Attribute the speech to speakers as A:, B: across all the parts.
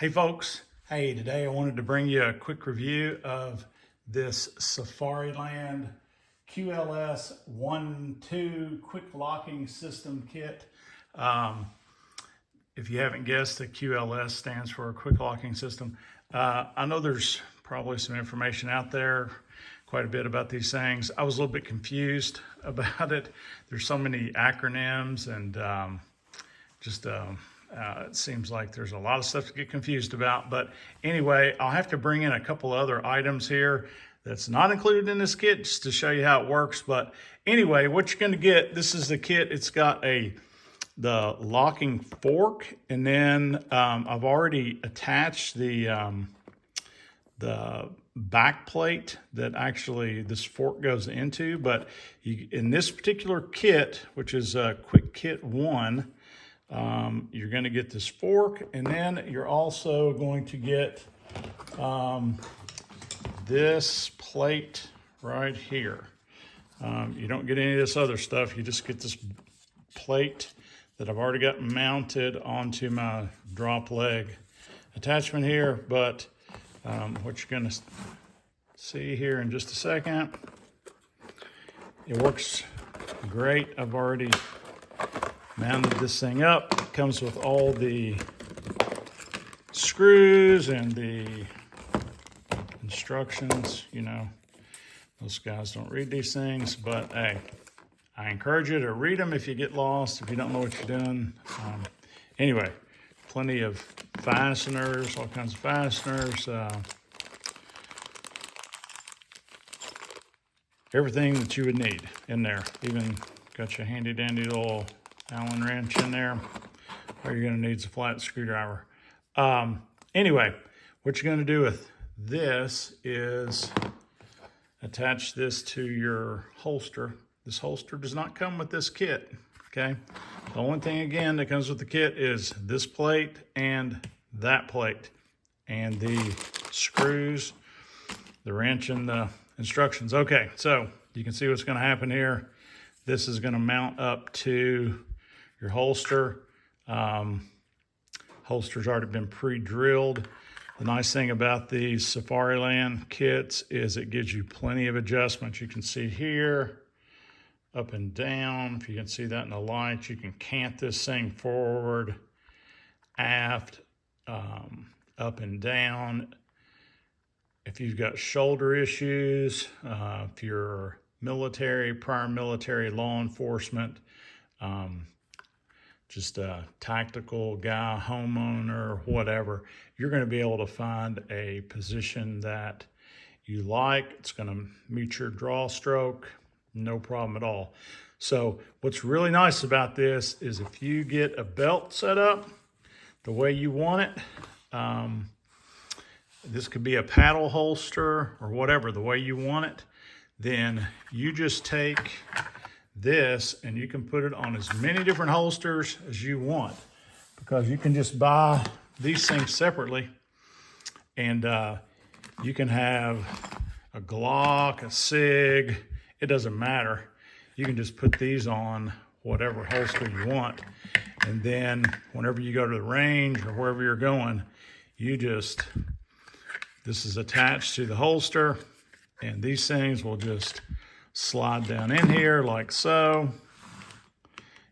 A: Hey folks, hey, today I wanted to bring you a quick review of this Safariland QLS 1-2 quick locking system kit. If you haven't guessed, the QLS stands for a quick locking system. I know there's probably some information out there, quite a bit about these things. I was a little bit confused about it. There's so many acronyms and it seems like there's a lot of stuff to get confused about. But anyway, I'll have to bring in a couple other items here that's not included in this kit just to show you how it works. But anyway, what you're going to get, this is the kit. It's got the locking fork, and then I've already attached the back plate that actually this fork goes into. But in this particular kit, which is Quick Kit 1, you're going to get this fork, and then you're also going to get this plate right here. You don't get any of this other stuff. You just get this plate that I've already got mounted onto my drop leg attachment here. But what you're going to see here in just a second, it works great. I've already mounted this thing up. It comes with all the screws and the instructions. You know, most guys don't read these things, but hey, I encourage you to read them if you get lost, if you don't know what you're doing. Anyway, plenty of fasteners, all kinds of fasteners. Everything that you would need in there. Even got your handy dandy little Allen wrench in there. All you're going to need is a flat screwdriver. Anyway, what you're going to do with this is attach this to your holster. This holster does not come with this kit, okay? The only thing, again, that comes with the kit is this plate and that plate, and the screws, the wrench, and the instructions. Okay, so you can see what's going to happen here. This is going to mount up to your holster. Holster's already been pre-drilled. The nice thing about these Safariland kits is it gives you plenty of adjustments. You can see here, up and down. If you can see that in the light, you can cant this thing forward, aft, up and down. If you've got shoulder issues, if you're military, prior military, law enforcement, just a tactical guy, homeowner, whatever, you're going to be able to find a position that you like. It's going to meet your draw stroke, no problem at all. So what's really nice about this is if you get a belt set up the way you want it, this could be a paddle holster or whatever, the way you want it, then you just take this and you can put it on as many different holsters as you want, because you can just buy these things separately, and you can have a Glock, a SIG, it doesn't matter. You can just put these on whatever holster you want, and then whenever you go to the range or wherever you're going, this is attached to the holster, and these things will just slide down in here like so,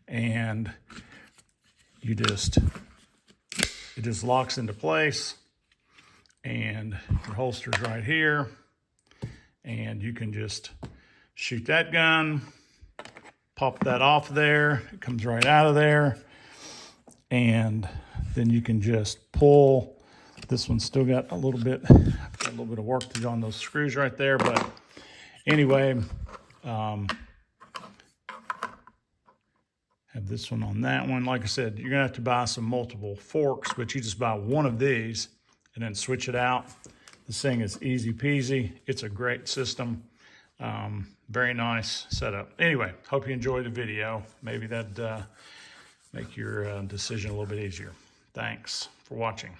A: and it just locks into place, and your holster's right here, and you can just shoot that gun, pop that off there, it comes right out of there, and then you can just pull. This one's still got a little bit of work to do on those screws right there, but anyway, have this one on that one. Like I said, you're gonna have to buy some multiple forks, but you just buy one of these and then switch it out. This thing is easy peasy. It's a great system. Very nice setup. Anyway, hope you enjoyed the video. Maybe that'd make your decision a little bit easier. Thanks for watching.